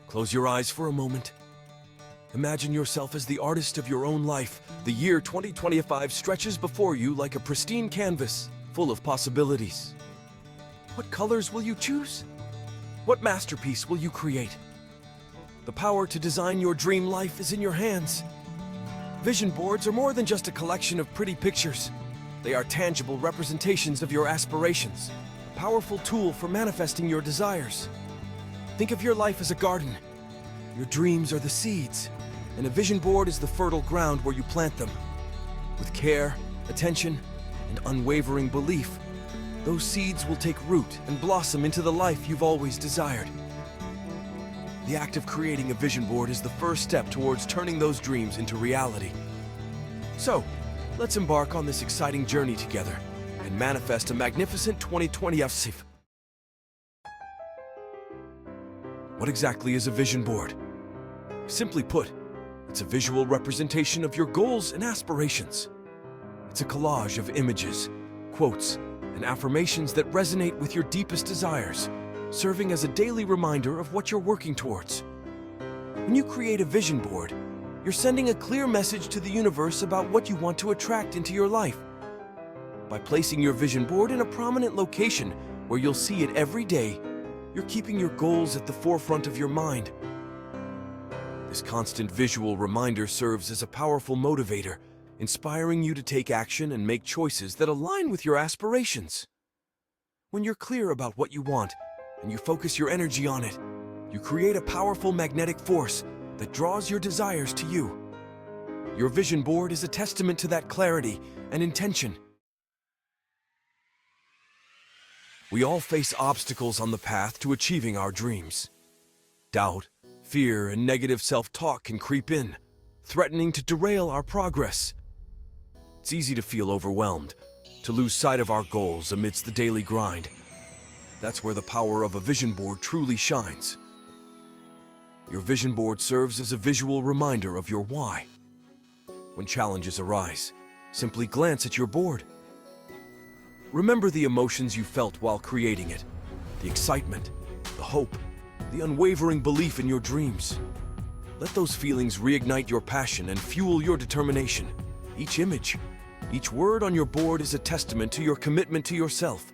Close your eyes for a moment. Imagine yourself as the artist of your own life. The year 2025 stretches before you like a pristine canvas, full of possibilities. What colors will you choose? What masterpiece will you create? The power to design your dream life is in your hands. Vision boards are more than just a collection of pretty pictures. They are tangible representations of your aspirations, a powerful tool for manifesting your desires. Think of your life as a garden. Your dreams are the seeds, and a vision board is the fertile ground where you plant them. With care, attention, and unwavering belief, those seeds will take root and blossom into the life you've always desired. The act of creating a vision board is the first step towards turning those dreams into reality. So, let's embark on this exciting journey together and manifest a magnificent 2020 FC. What exactly is a vision board? Simply put, it's a visual representation of your goals and aspirations. It's a collage of images, quotes, and affirmations that resonate with your deepest desires, serving as a daily reminder of what you're working towards. When you create a vision board, you're sending a clear message to the universe about what you want to attract into your life. By placing your vision board in a prominent location where you'll see it every day, you're keeping your goals at the forefront of your mind. This constant visual reminder serves as a powerful motivator, inspiring you to take action and make choices that align with your aspirations. When you're clear about what you want and you focus your energy on it, you create a powerful magnetic force that draws your desires to you. Your vision board is a testament to that clarity and intention. We all face obstacles on the path to achieving our dreams. Doubt, fear, and negative self-talk can creep in, threatening to derail our progress. It's easy to feel overwhelmed, to lose sight of our goals amidst the daily grind. That's where the power of a vision board truly shines. Your vision board serves as a visual reminder of your why. When challenges arise, simply glance at your board. Remember the emotions you felt while creating it, the excitement, the hope, the unwavering belief in your dreams. Let those feelings reignite your passion and fuel your determination. Each image, each word on your board is a testament to your commitment to yourself.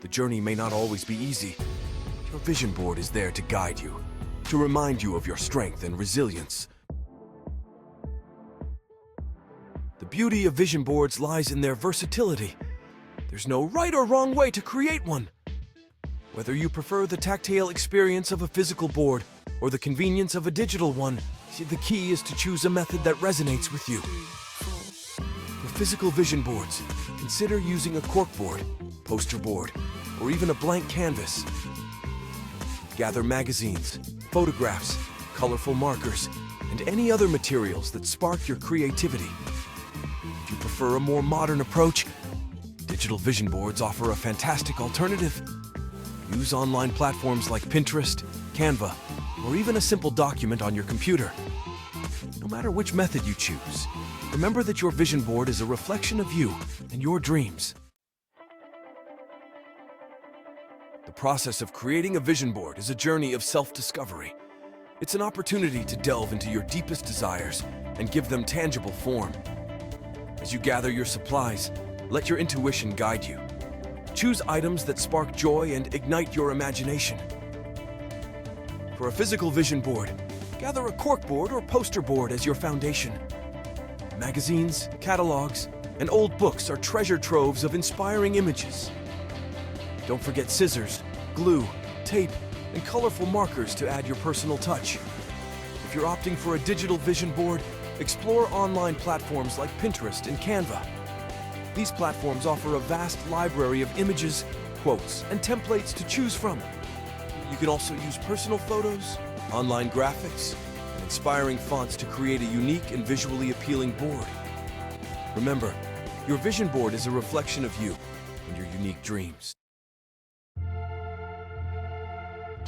The journey may not always be easy. Your vision board is there to guide you, to remind you of your strength and resilience. The beauty of vision boards lies in their versatility. There's no right or wrong way to create one. Whether you prefer the tactile experience of a physical board or the convenience of a digital one, the key is to choose a method that resonates with you. For physical vision boards, consider using a corkboard, poster board, or even a blank canvas. Gather magazines, photographs, colorful markers, and any other materials that spark your creativity. If you prefer a more modern approach, digital vision boards offer a fantastic alternative. Use online platforms like Pinterest, Canva, or even a simple document on your computer. No matter which method you choose, remember that your vision board is a reflection of you and your dreams. The process of creating a vision board is a journey of self-discovery. It's an opportunity to delve into your deepest desires and give them tangible form. As you gather your supplies, let your intuition guide you. Choose items that spark joy and ignite your imagination. For a physical vision board, gather a corkboard or poster board as your foundation. Magazines, catalogs, and old books are treasure troves of inspiring images. Don't forget scissors, glue, tape, and colorful markers to add your personal touch. If you're opting for a digital vision board, explore online platforms like Pinterest and Canva. These platforms offer a vast library of images, quotes, and templates to choose from. You can also use personal photos, online graphics, and inspiring fonts to create a unique and visually appealing board. Remember, your vision board is a reflection of you and your unique dreams.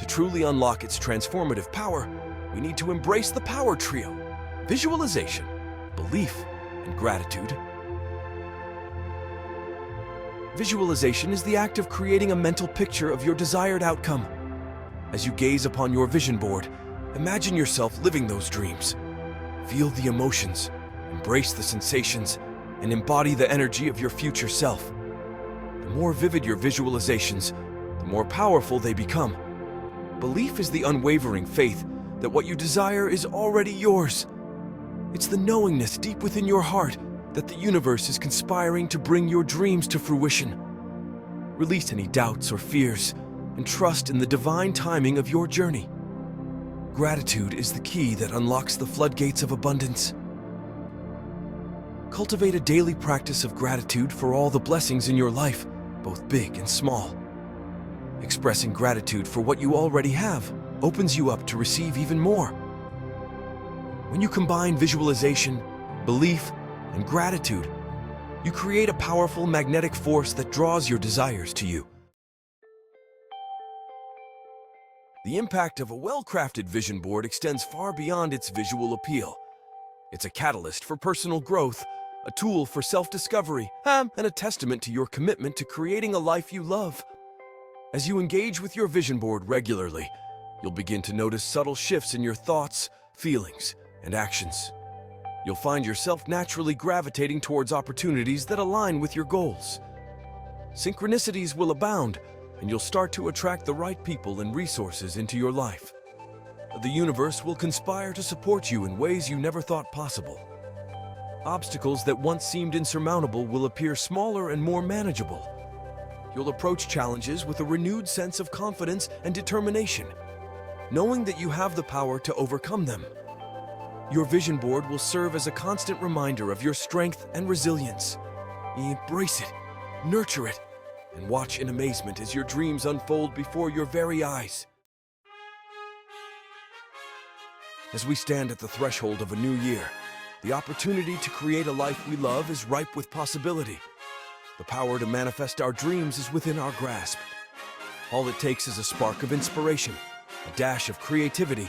To truly unlock its transformative power, we need to embrace the power trio: visualization, belief, and gratitude. Visualization is the act of creating a mental picture of your desired outcome. As you gaze upon your vision board, Imagine yourself living those dreams. Feel the emotions, embrace the sensations, and embody the energy of your future self. The more vivid your visualizations, the more powerful they become. Belief is the unwavering faith that what you desire is already yours. It's the knowingness deep within your heart that the universe is conspiring to bring your dreams to fruition. Release any doubts or fears and trust in the divine timing of your journey. Gratitude is the key that unlocks the floodgates of abundance. Cultivate a daily practice of gratitude for all the blessings in your life, both big and small. Expressing gratitude for what you already have opens you up to receive even more. When you combine visualization, belief, and gratitude, you create a powerful magnetic force that draws your desires to you. The impact of a well-crafted vision board extends far beyond its visual appeal. It's a catalyst for personal growth, a tool for self-discovery, and a testament to your commitment to creating a life you love. As you engage with your vision board regularly, you'll begin to notice subtle shifts in your thoughts, feelings, and actions. You'll find yourself naturally gravitating towards opportunities that align with your goals. Synchronicities will abound, and you'll start to attract the right people and resources into your life. The universe will conspire to support you in ways you never thought possible. Obstacles that once seemed insurmountable will appear smaller and more manageable. You'll approach challenges with a renewed sense of confidence and determination, knowing that you have the power to overcome them. Your vision board will serve as a constant reminder of your strength and resilience. Embrace it, nurture it, and watch in amazement as your dreams unfold before your very eyes. As we stand at the threshold of a new year, the opportunity to create a life we love is ripe with possibility. The power to manifest our dreams is within our grasp. All it takes is a spark of inspiration, a dash of creativity,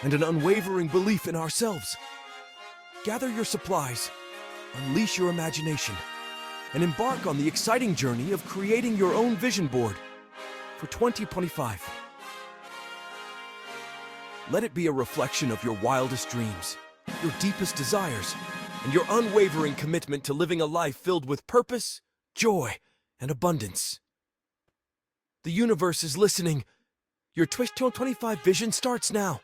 and an unwavering belief in ourselves. Gather your supplies, unleash your imagination, and embark on the exciting journey of creating your own vision board for 2025. Let it be a reflection of your wildest dreams, your deepest desires, and your unwavering commitment to living a life filled with purpose, joy, and abundance. The universe is listening. Your 2025 vision starts now.